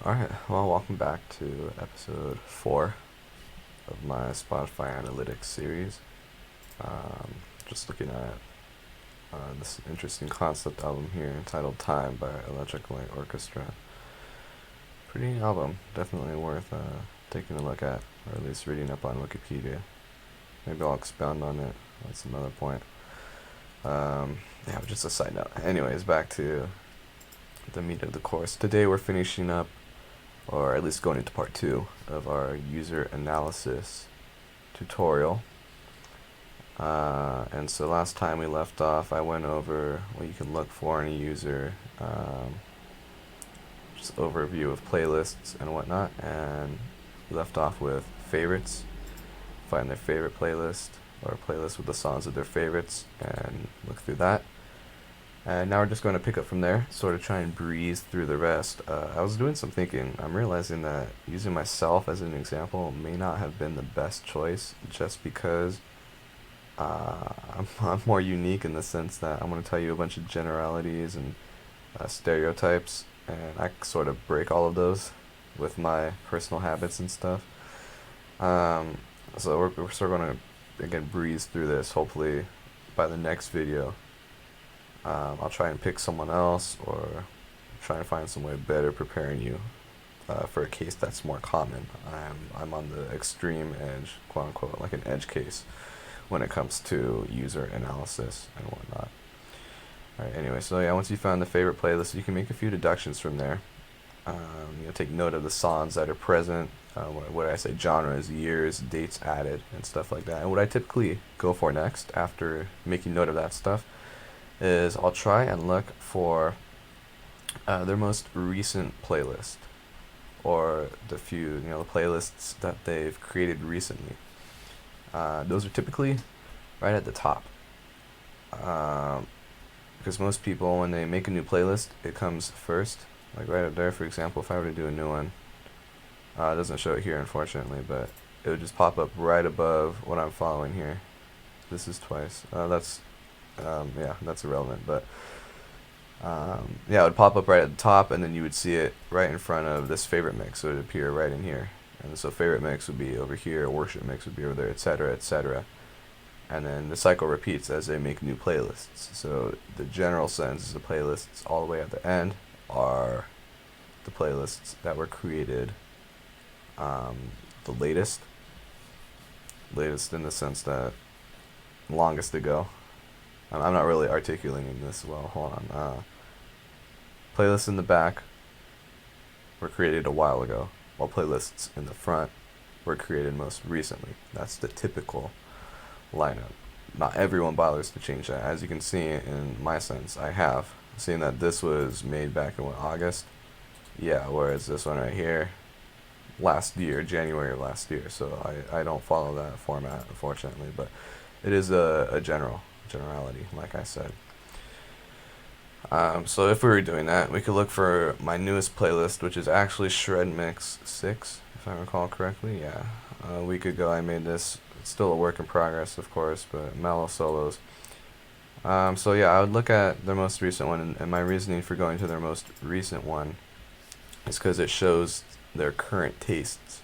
Alright, well, welcome back to episode 4 of my Spotify Analytics series. Um, just looking at this interesting concept album here entitled Time by Electric Light Orchestra. Pretty album, definitely worth taking a look at, or at least reading up on Wikipedia. Maybe I'll expound on it at some other point. Yeah, but just a side note. Anyways, back to the meat of the course. Today we're finishing up, or at least going into part 2 of our user analysis tutorial. And so last time we left off, I went over what you can look for in a user, just overview of playlists and whatnot, and we left off with favorites. Find their favorite playlist, or a playlist with the songs of their favorites, and look through that. And now we're just going to pick up from there, sort of try and breeze through the rest. I was doing some thinking. I'm realizing that using myself as an example may not have been the best choice, just because I'm more unique in the sense that I'm going to tell you a bunch of generalities and stereotypes, and I sort of break all of those with my personal habits and stuff. So we're sort of going to, again, breeze through this. Hopefully by the next video, I'll try and pick someone else, or try and find some way better preparing you for a case that's more common. I'm on the extreme edge, quote unquote, like an edge case when it comes to user analysis and whatnot. Alright, anyway, so yeah, once you found the favorite playlist, you can make a few deductions from there. Take note of the songs that are present, what I say, genres, years, dates added, and stuff like that. And what I typically go for next, after making note of that stuff, is I'll try and look for their most recent playlist, or the few, the playlists that they've created recently. Those are typically right at the top, because most people, when they make a new playlist, it comes first, like right up there. For example, if I were to do a new one, it doesn't show it here unfortunately, but it would just pop up right above what I'm following here. This is twice. That's irrelevant, but it would pop up right at the top, and then you would see it right in front of this favorite mix, so it would appear right in here. And so favorite mix would be over here, worship mix would be over there, etc., etc. And then the cycle repeats as they make new playlists. So the general sense is the playlists all the way at the end are the playlists that were created the latest in the sense that longest ago. I'm not really articulating this well. Hold on. Playlists in the back were created a while ago, while playlists in the front were created most recently. That's the typical lineup. Not everyone bothers to change that. As you can see in my sense, I have seen that this was made back in August. Yeah, whereas this one right here, last year, January of last year. So I don't follow that format, unfortunately, but it is a generality, like I said. So if we were doing that, we could look for my newest playlist, which is actually Shred Mix 6, if I recall correctly. Yeah, a week ago I made this. It's still a work in progress, of course, but mellow solos. So yeah, I would look at their most recent one, and my reasoning for going to their most recent one is because it shows their current tastes.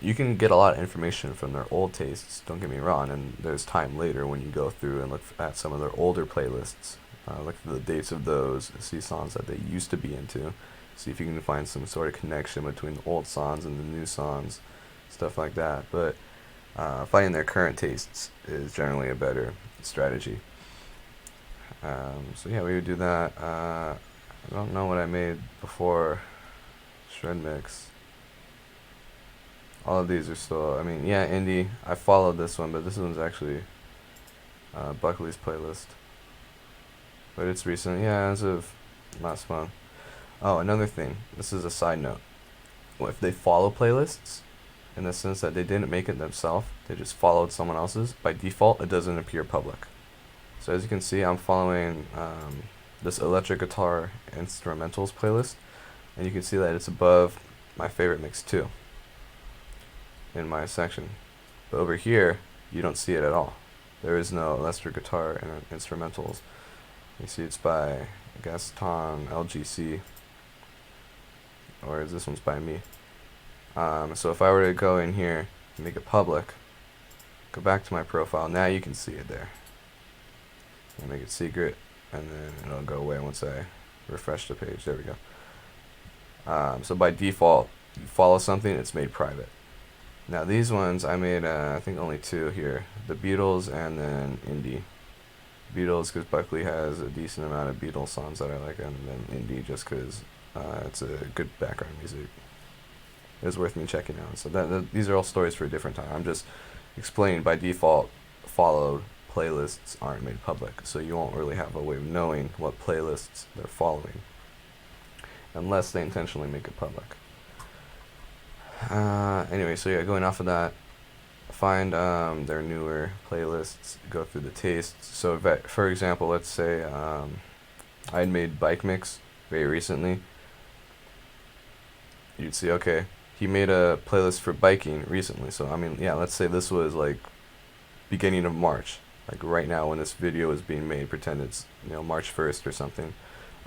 You can get a lot of information from their old tastes, don't get me wrong, and there's time later when you go through and look at some of their older playlists. Look at the dates of those, see songs that they used to be into, see if you can find some sort of connection between the old songs and the new songs, stuff like that. But finding their current tastes is generally a better strategy. So yeah, we would do that. I don't know what I made before Shred Mix. All of these are still, indie. I followed this one, but this one's actually Buckley's playlist. But it's recent, yeah, as of last month. Oh, another thing, this is a side note. If they follow playlists, in the sense that they didn't make it themselves, they just followed someone else's, by default, it doesn't appear public. So as you can see, I'm following this electric guitar instrumentals playlist, and you can see that it's above my favorite mix 2 in my section. But over here, you don't see it at all. There is no electric guitar and instrumentals. You see it's by Gaston LGC. or is this one's by me. So if I were to go in here and make it public, go back to my profile, now you can see it there. I'll make it secret, and then it'll go away once I refresh the page. There we go. So by default, you follow something, it's made private. Now these ones I made, I think only two here: the Beatles and then indie. Beatles because Buckley has a decent amount of Beatles songs that I like, and then indie just because it's a good background music. It was worth me checking out. So these are all stories for a different time. I'm just explaining by default, followed playlists aren't made public, so you won't really have a way of knowing what playlists they're following unless they intentionally make it public. Anyway, so yeah, going off of that, find their newer playlists, go through the tastes. So for example, let's say I had made Bike Mix very recently. You'd see, okay, he made a playlist for biking recently. So I mean, yeah, let's say this was like beginning of March, like right now when this video is being made, pretend it's, you know, March 1st or something.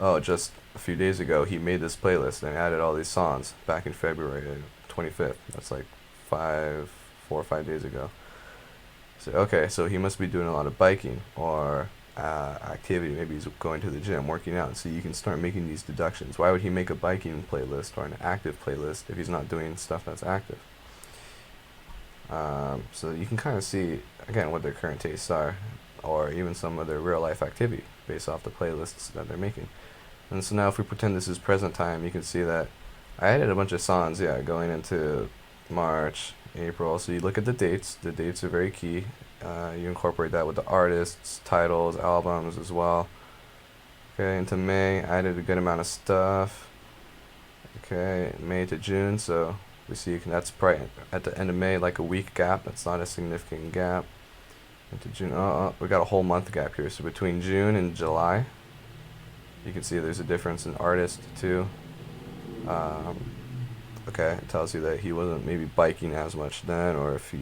Oh, just a few days ago he made this playlist and added all these songs back in February 25th. That's like 4 or 5 days ago. So okay, so he must be doing a lot of biking or activity. Maybe he's going to the gym, working out. So you can start making these deductions. Why would he make a biking playlist or an active playlist if he's not doing stuff that's active? So you can kind of see, again, what their current tastes are, or even some of their real life activity based off the playlists that they're making. And so now if we pretend this is present time, you can see that I added a bunch of songs, yeah, going into March, April. So you look at the dates. The dates are very key. You incorporate that with the artists, titles, albums as well. Okay, into May, I added a good amount of stuff. Okay, May to June, so we see that's probably at the end of May, like a week gap. That's not a significant gap. Into June, we got a whole month gap here. So between June and July, you can see there's a difference in artist too. Okay, it tells you that he wasn't maybe biking as much then, or if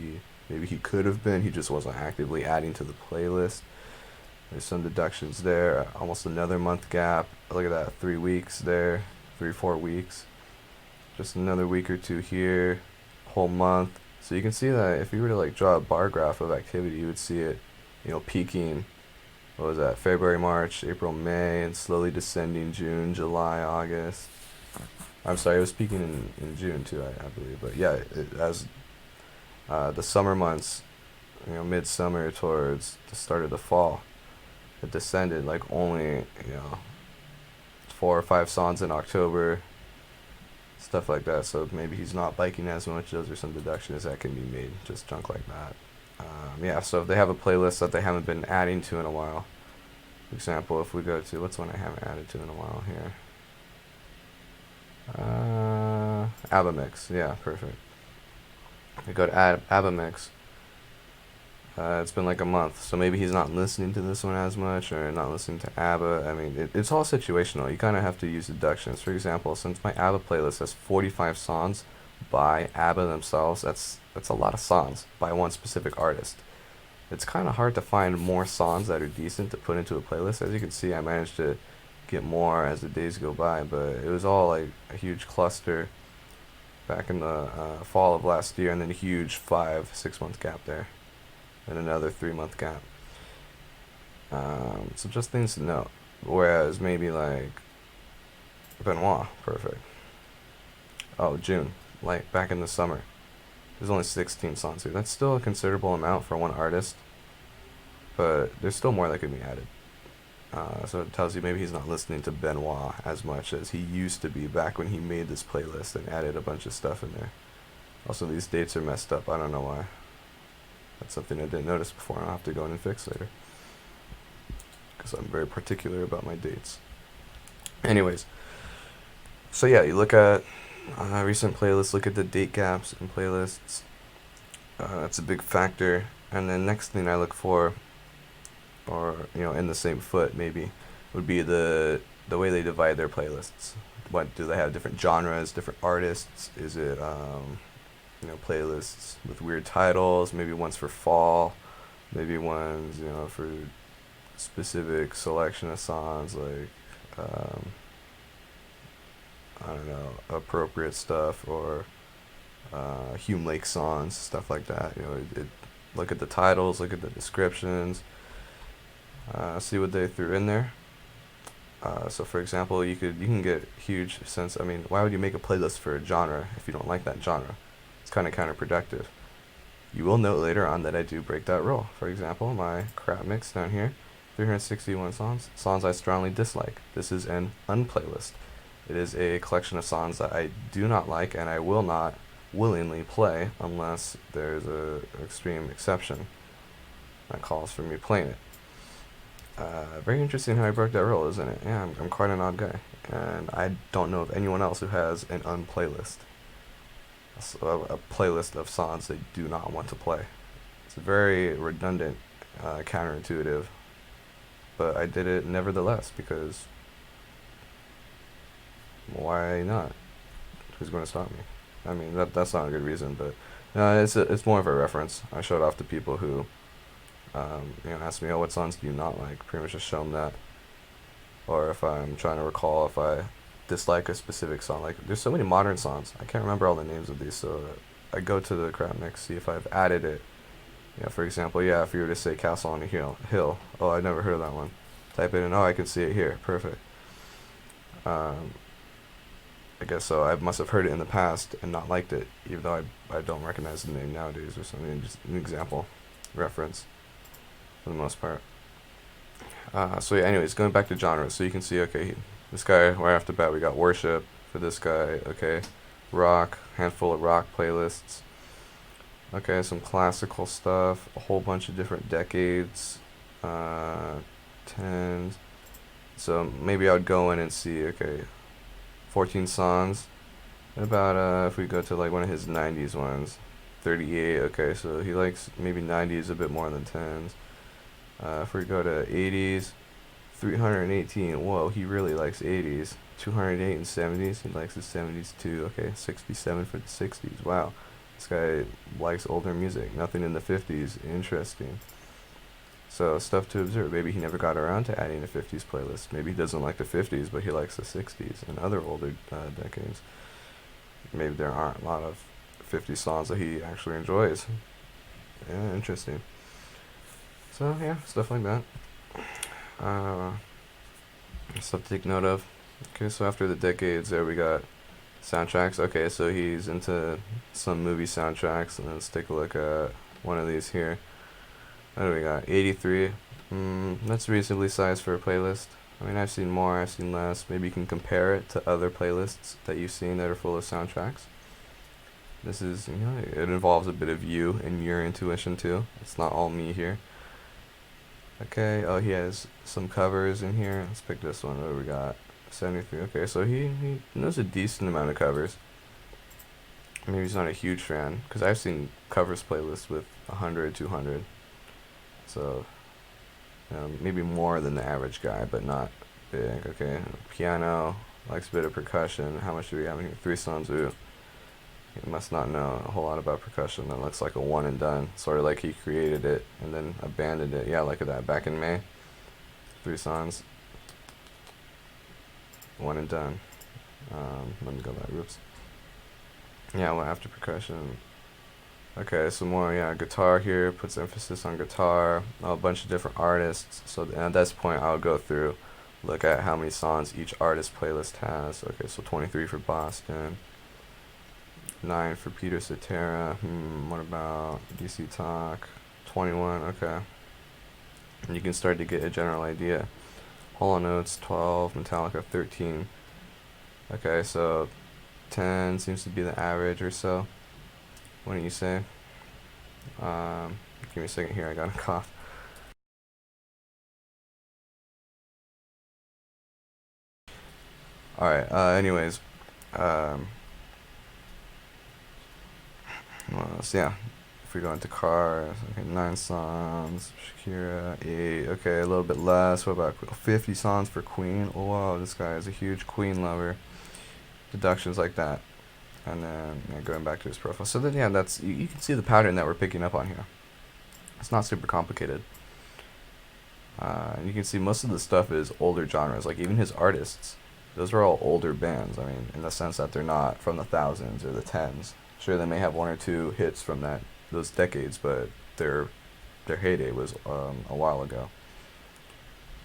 maybe he could have been, he just wasn't actively adding to the playlist. There's some deductions there. Almost another month gap. Look at that, 3 weeks there, 3-4 weeks. Just another week or two here, whole month. So you can see that if you were to like draw a bar graph of activity, you would see it, you know, peaking. What was that? February, March, April, May, and slowly descending June, July, August. I'm sorry, it was peaking in June too, I believe. But yeah, as the summer months, you know, midsummer towards the start of the fall, it descended like only, you know, 4 or 5 songs in October, stuff like that. So maybe he's not biking as much. Those are some deductions that can be made, just junk like that. Yeah, so if they have a playlist that they haven't been adding to in a while, for example, if we go to, what's one I haven't added to in a while here? ABBA Mix, yeah, perfect. I go to ABBA Mix. It's been like a month, so maybe he's not listening to this one as much, or not listening to ABBA. I mean, it's all situational. You kind of have to use deductions. For example, since my ABBA playlist has 45 songs by ABBA themselves, that's a lot of songs by one specific artist. It's kind of hard to find more songs that are decent to put into a playlist. As you can see, I managed to get more as the days go by, but it was all like a huge cluster back in the fall of last year, and then a huge 5-6 month gap there, and another 3-month gap. So just things to note. Whereas maybe like Benoit, perfect. Oh, June, like back in the summer, there's only 16 songs here. That's still a considerable amount for one artist, but there's still more that could be added. So it tells you maybe he's not listening to Benoit as much as he used to be back when he made this playlist and added a bunch of stuff in there. Also, these dates are messed up. I don't know why. That's something I didn't notice before, and I'll have to go in and fix later, because I'm very particular about my dates. Anyways, so yeah, you look at recent playlists, look at the date gaps in playlists. That's a big factor. And then next thing I look for, or you know, in the same foot maybe, would be the way they divide their playlists. What do they have? Different genres, different artists? Is it you know, playlists with weird titles? Maybe one's for fall, maybe one's, you know, for specific selection of songs, like I don't know, appropriate stuff, or Hume Lake songs, stuff like that. Look at the titles, look at the descriptions, see what they threw in there. So for example, you can get huge sense. I mean, why would you make a playlist for a genre if you don't like that genre? It's kind of counterproductive. You will note later on that I do break that rule. For example, my crap mix down here, 361 songs I strongly dislike. This is an unplaylist. It is a collection of songs that I do not like and I will not willingly play unless there's a extreme exception that calls for me playing it. Very interesting how I broke that rule, isn't it? Yeah, I'm quite an odd guy, and I don't know of anyone else who has an unplaylist, a playlist of songs they do not want to play. It's very redundant, counterintuitive, but I did it nevertheless because why not? Who's going to stop me? I mean, that's not a good reason, but it's more of a reference. I showed off to people who, ask me, oh, what songs do you not like? Pretty much just show them that. Or if I'm trying to recall if I dislike a specific song. Like, there's so many modern songs. I can't remember all the names of these, so I go to the crap mix, see if I've added it. For example, if you were to say Castle on a Hill. Oh, I never heard of that one. Type it in. Oh, I can see it here. Perfect. I guess so. I must have heard it in the past and not liked it, even though I don't recognize the name nowadays or something. Just an example, reference, for the most part. Anyways, going back to genres, so you can see, okay, this guy, right off the bat, we got worship for this guy, okay, rock, handful of rock playlists, okay, some classical stuff, a whole bunch of different decades, tens, so maybe I would go in and see, okay, 14 songs. What about if we go to like one of his 90s ones, 38, okay, so he likes maybe 90s a bit more than 10s. If we go to 80s, 318, whoa, he really likes 80s. 208 and 70s, he likes the 70s too. Okay, 67 for the 60s, wow. This guy likes older music, nothing in the 50s, interesting. So, stuff to observe. Maybe he never got around to adding a 50s playlist. Maybe he doesn't like the 50s, but he likes the 60s and other older decades. Maybe there aren't a lot of 50 songs that he actually enjoys. Yeah, interesting. So, yeah, stuff like that. Stuff to take note of. Okay, so after the decades there we got soundtracks. Okay, so he's into some movie soundtracks. And let's take a look at one of these here. What do we got? 83. That's reasonably sized for a playlist. I mean, I've seen more, I've seen less. Maybe you can compare it to other playlists that you've seen that are full of soundtracks. This is, it involves a bit of you and your intuition too. It's not all me here. Okay, oh, he has some covers in here. Let's pick this one. What do we got? 73. Okay, so he knows a decent amount of covers. Maybe he's not a huge fan, because I've seen covers playlists with 100, 200. So, maybe more than the average guy, but not big. Okay, piano, likes a bit of percussion. How much do we have in here? 3 songs. Ooh. He must not know a whole lot about percussion. That looks like a one and done. Sort of like he created it and then abandoned it. Yeah, look at that. Back in May. 3 songs. One and done. Let me go back. Whoops. Yeah, well, after percussion. Okay, some more, guitar here. Puts emphasis on guitar. A bunch of different artists. So at this point, I'll go through, look at how many songs each artist playlist has. Okay, so 23 for Boston. 9 for Peter Cetera. What about DC Talk? 21, okay. And you can start to get a general idea. Hall & Oates, 12. Metallica, 13. Okay, so 10 seems to be the average or so. What do you say? Give me a second here, I got a cough. Alright, anyways. So if we go into cars, okay, 9 songs, Shakira, 8, okay, a little bit less. What about 50 songs for Queen? Oh wow, this guy is a huge Queen lover. Deductions like that. And then going back to his profile. So then that's you can see the pattern that we're picking up on here. It's not super complicated. You can see most of the stuff is older genres, like even his artists. those are all older bands. I mean, in the sense that they're not from the thousands or the tens. Sure, they may have one or two hits from those decades, but their heyday was a while ago,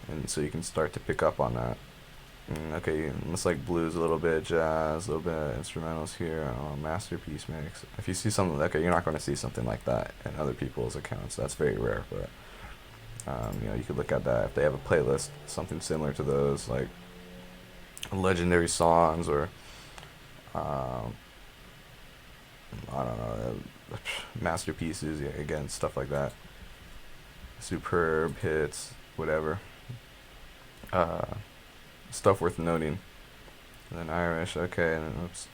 and so you can start to pick up on that. Okay, it's like blues a little bit, jazz, a little bit of instrumentals here, masterpiece mix. If you see something, okay, you're not going to see something like that in other people's accounts. That's very rare, but you could look at that if they have a playlist, something similar to those, like legendary songs or um, I don't know, masterpieces. Yeah, again, stuff like that. Superb hits, whatever. Uh, Stuff worth noting. And then Irish, okay, and then oops,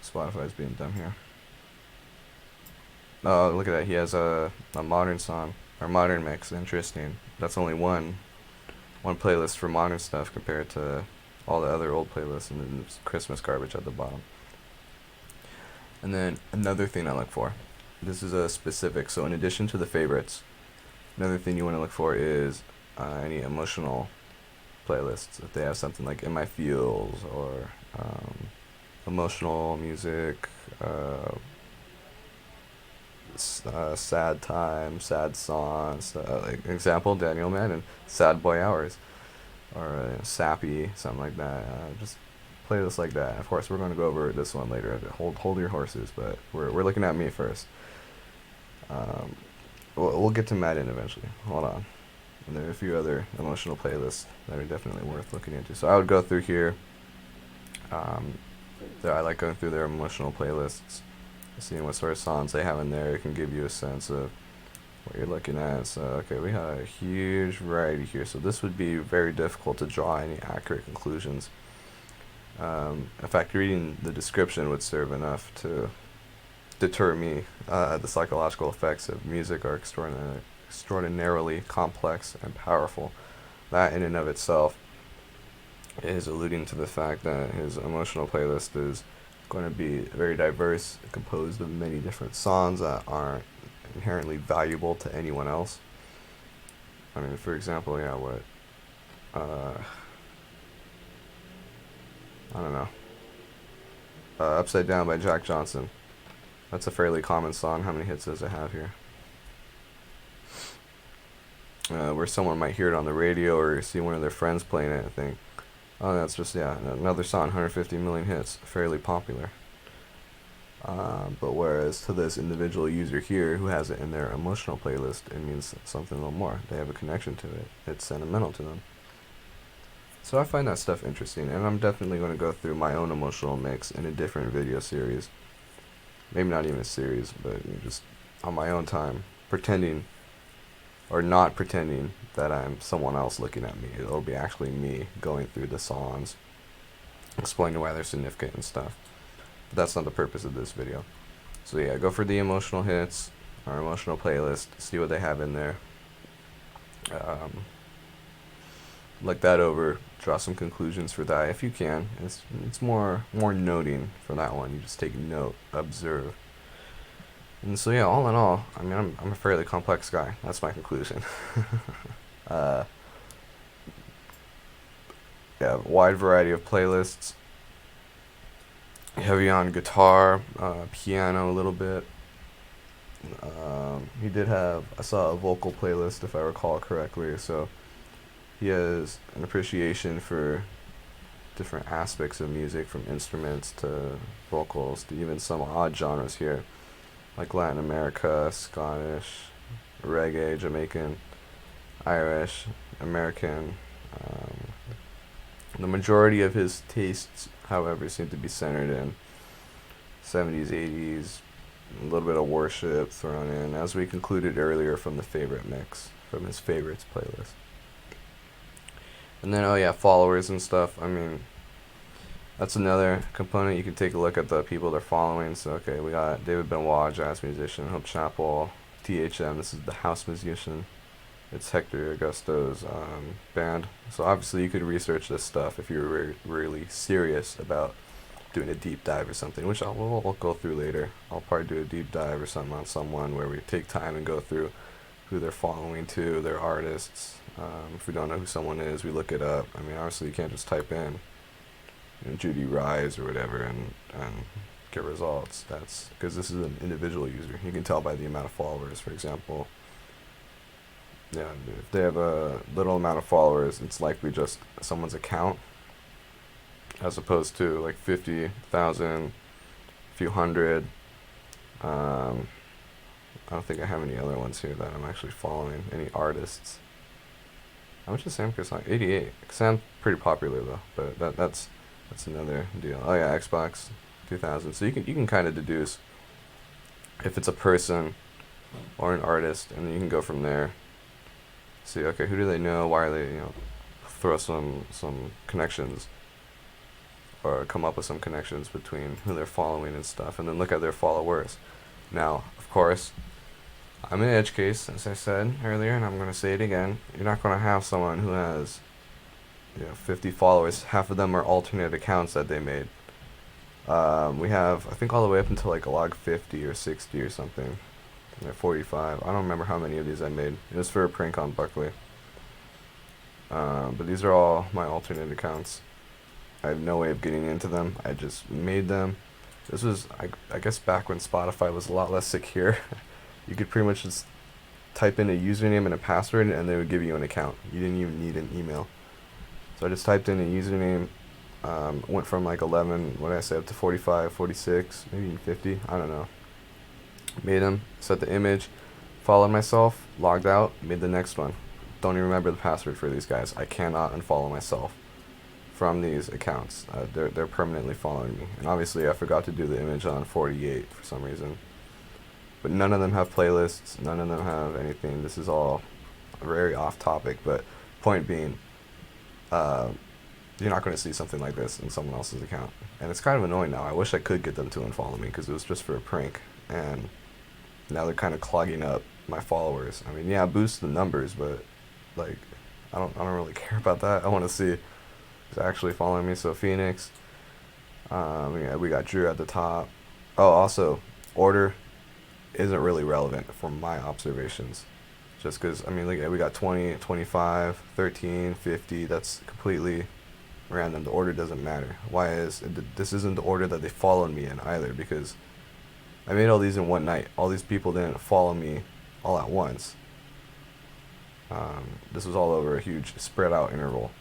Spotify's being dumb here. Oh, look at that. He has a modern song or modern mix. Interesting. That's only one playlist for modern stuff compared to all the other old playlists, and then there's Christmas garbage at the bottom. And then another thing I look for. This is a specific. So in addition to the favorites, another thing you want to look for is any emotional playlists. If they have something like "In My Feels" or emotional music, sad time, sad songs. Like example, Daniel Madden, "Sad Boy Hours," or "Sappy," something like that. Just playlists like that. Of course, we're going to go over this one later. Hold your horses, but we're looking at me first. Um, we'll get to Madden eventually. Hold on. And there are a few other emotional playlists that are definitely worth looking into. So I would go through here. I like going through their emotional playlists, seeing what sort of songs they have in there. It can give you a sense of what you're looking at. So, okay, we have a huge variety here. So this would be very difficult to draw any accurate conclusions. In fact, reading the description would serve enough to deter me. The psychological effects of music are extraordinarily complex and powerful. That in and of itself is alluding to the fact that his emotional playlist is going to be very diverse, composed of many different songs that aren't inherently valuable to anyone else. I mean, for example, yeah, what? I don't know. Upside Down by Jack Johnson. That's a fairly common song. How many hits does it have here? Where someone might hear it on the radio or see one of their friends playing it and think, oh, that's just, yeah, another song, 150 million hits, fairly popular. But whereas to this individual user here who has it in their emotional playlist, it means something a little more. They have a connection to it. It's sentimental to them. So I find that stuff interesting, and I'm definitely going to go through my own emotional mix in a different video series. Maybe not even a series, but just on my own time, pretending or not pretending that I'm someone else looking at me. It'll be actually me going through the songs, explaining why they're significant and stuff. But that's not the purpose of this video. So yeah, go for the emotional hits, or emotional playlist, see what they have in there. Look that over, draw some conclusions for that if you can. It's more noting for that one. You just take note, observe. And so yeah, all in all, I mean, I'm a fairly complex guy. That's my conclusion. Yeah, wide variety of playlists. Heavy on guitar, piano a little bit. He did have, I saw a vocal playlist if I recall correctly, so he has an appreciation for different aspects of music, from instruments to vocals to even some odd genres here, like Latin America, Scottish, reggae, Jamaican, Irish, American. The majority of his tastes, however, seem to be centered in 70s, 80s, a little bit of worship thrown in, as we concluded earlier from the favorite mix, from his favorites playlist. And then, oh yeah, followers and stuff. I mean, that's another component. You can take a look at the people they're following. So, okay, we got David Benoit, jazz musician, Hope Chapel, THM, this is the house musician. It's Hector Augusto's band. So obviously you could research this stuff if you're really serious about doing a deep dive or something, which we'll go through later. I'll probably do a deep dive or something on someone where we take time and go through who they're following to, their artists. If we don't know who someone is, we look it up. I mean, obviously you can't just type in Judy Rise or whatever, and get results. That's because this is an individual user. You can tell by the amount of followers, for example. Yeah, if they have a little amount of followers, it's likely just someone's account, as opposed to like 50,000, few hundred. I don't think I have any other ones here that I'm actually following. Any artists? How much is Sam Kirsan? 88. Sam's pretty popular though, but that's another deal. Oh yeah, Xbox 2000. So you can kind of deduce if it's a person or an artist, and then you can go from there. See, okay, who do they know? Why are they, throw some connections, or come up with some connections between who they're following and stuff, and then look at their followers. Now, of course, I'm an edge case, as I said earlier, and I'm gonna say it again. You're not gonna have someone who has, 50 followers. Half of them are alternate accounts that they made. We have, I think, all the way up until like a log 50 or 60 or something. 45. I don't remember how many of these I made. It was for a prank on Buckley. But these are all my alternate accounts. I have no way of getting into them. I just made them. This was, I guess, back when Spotify was a lot less secure. You could pretty much just type in a username and a password, and they would give you an account. You didn't even need an email. So I just typed in a username. Went from like 11, what did I say, up to 45, 46, maybe even 50. I don't know. Made them, set the image, followed myself, logged out, made the next one. Don't even remember the password for these guys. I cannot unfollow myself from these accounts. They're permanently following me. And obviously I forgot to do the image on 48 for some reason. But none of them have playlists. None of them have anything. This is all very off topic. But point being, you're not going to see something like this in someone else's account. And it's kind of annoying now. I wish I could get them to unfollow me because it was just for a prank. And now they're kind of clogging up my followers. I mean, yeah, boost the numbers, but like, I don't really care about that. I want to see who's actually following me. So Phoenix, we got Drew at the top. Oh, also, order isn't really relevant from my observations. Just because, I mean, we got 20, 25, 13, 50. That's completely random. The order doesn't matter. Why is this isn't the order that they followed me in either? Because I made all these in one night. All these people didn't follow me all at once. This was all over a huge spread out interval.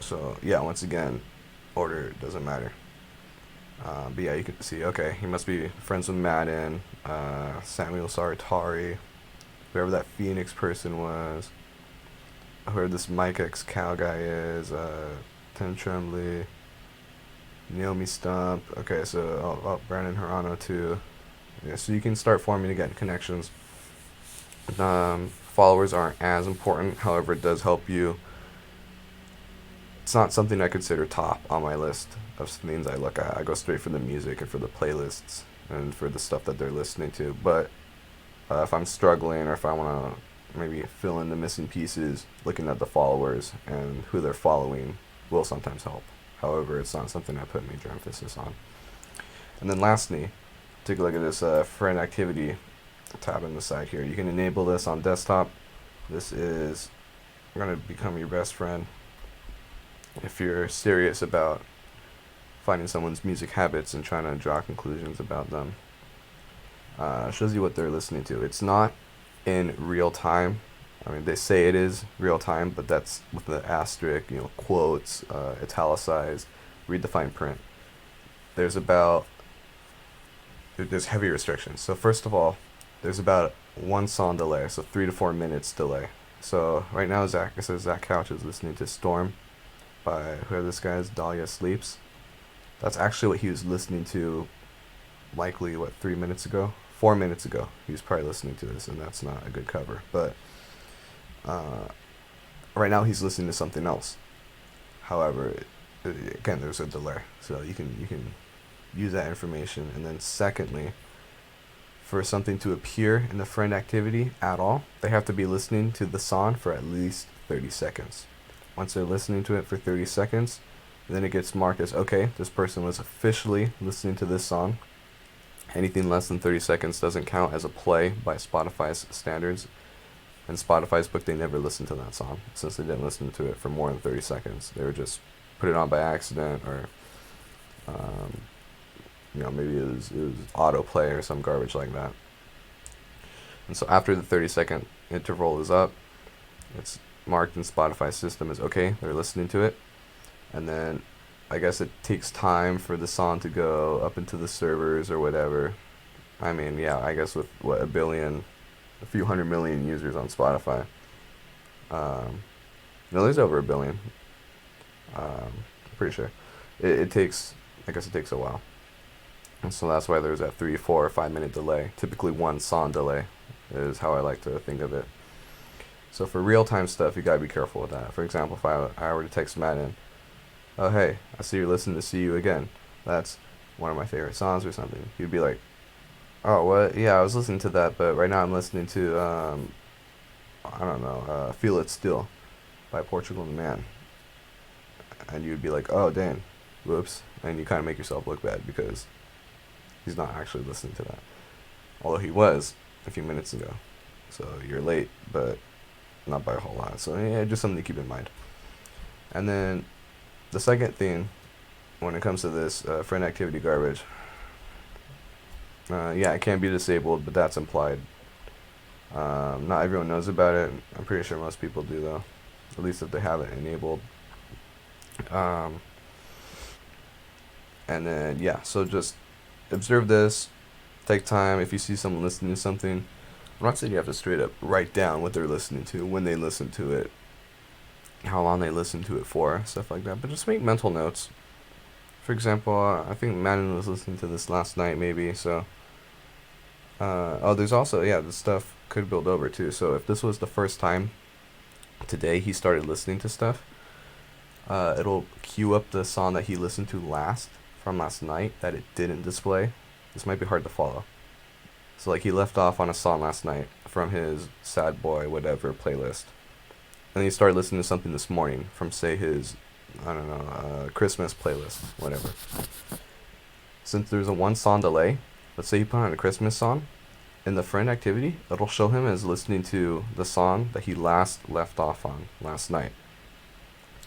So yeah, once again, order doesn't matter. But yeah, you can see, okay, he must be friends with Madden, Samuel Saratari, whoever that Phoenix person was, whoever this Mike X Cow guy is, Tim Tremblay, Naomi Stump. Okay, so Brandon Harano too. Yeah, so you can start forming again connections. Followers aren't as important, however, it does help you. It's not something I consider top on my list of things I look at. I go straight for the music and for the playlists and for the stuff that they're listening to. But if I'm struggling or if I want to maybe fill in the missing pieces, looking at the followers and who they're following will sometimes help. However, it's not something I put major emphasis on. And then lastly, take a look at this friend activity tab on the side here. You can enable this on desktop. This is going to become your best friend if you're serious about finding someone's music habits and trying to draw conclusions about them. Shows you what they're listening to. It's not in real time. I mean, they say it is real time, but that's with the asterisk, quotes, italicized, read the fine print. There's heavy restrictions. So first of all, there's about one song delay, so 3 to 4 minutes delay. So right now, Zach Couch is listening to Storm by whoever this guy is, Dahlia Sleeps. That's actually what he was listening to, likely, 3 minutes ago? 4 minutes ago. He was probably listening to this, and that's not a good cover. But right now he's listening to something else. However, again, there's a delay. So you can use that information. And then secondly, for something to appear in the friend activity at all, they have to be listening to the song for at least 30 seconds. Once they're listening to it for 30 seconds, then it gets marked as, okay, this person was officially listening to this song. Anything less than 30 seconds doesn't count as a play by Spotify's standards. In Spotify's book, they never listened to that song, since they didn't listen to it for more than 30 seconds. They were just put it on by accident, or maybe it was autoplay or some garbage like that. And so after the 30-second interval is up, it's marked in Spotify's system as okay, they're listening to it. And then I guess it takes time for the song to go up into the servers or whatever. I mean, yeah, I guess with a few 100 million users on Spotify. No, there's over 1 billion. Pretty sure. It takes, I guess it takes a while. And so that's why there's that 3, 4, or 5 minute delay. Typically 1 song delay is how I like to think of it. So for real time stuff, you gotta be careful with that. For example, if I were to text Madden, oh hey, I see you're listening to See You Again. That's one of my favorite songs or something. He'd be like, oh what? Yeah, I was listening to that, but right now I'm listening to I don't know, Feel It Still by Portugal the Man. And you'd be like, oh dang, whoops, and you kind of make yourself look bad because he's not actually listening to that, although he was a few minutes ago. So you're late, but not by a whole lot. So yeah, just something to keep in mind. And then the second thing, when it comes to this friend activity garbage, yeah, it can be disabled, but that's implied. Not everyone knows about it. I'm pretty sure most people do, though, at least if they have it enabled. And then yeah, so just observe this, take time. If you see someone listening to something, I'm not saying you have to straight up write down what they're listening to, when they listen to it, how long they listen to it for, stuff like that, but just make mental notes. For example, I think Madden was listening to this last night maybe, so there's also, yeah, this stuff could build over too. So if this was the first time today he started listening to stuff, it'll queue up the song that he listened to last from last night that it didn't display. This might be hard to follow. So like he left off on a song last night from his Sad Boy whatever playlist, and he started listening to something this morning from, say, his, I don't know, Christmas playlist, whatever. Since there's a 1 song delay, let's say you put on a Christmas song, in the friend activity, it'll show him as listening to the song that he last left off on last night.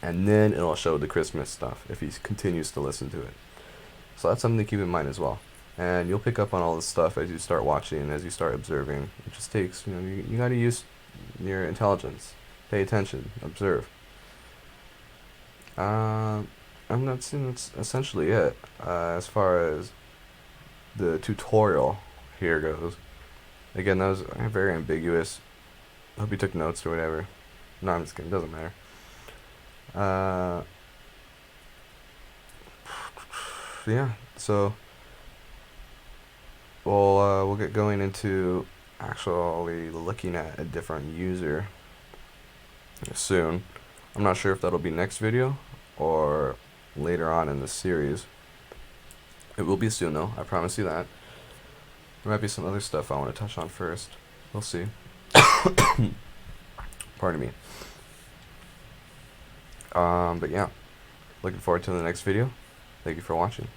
And then it'll show the Christmas stuff if he continues to listen to it. So that's something to keep in mind as well. And you'll pick up on all this stuff as you start watching, as you start observing. It just takes, you gotta use your intelligence. Pay attention, observe. I'm not saying that's essentially it. As far as the tutorial here goes. Again, that was very ambiguous. Hope you took notes or whatever. No, I'm just kidding, doesn't matter. Yeah, so we'll get going into actually looking at a different user soon. I'm not sure if that'll be next video or later on in the series. It will be soon though, I promise you that. There might be some other stuff I want to touch on first. We'll see. Pardon me. But yeah, looking forward to the next video. Thank you for watching.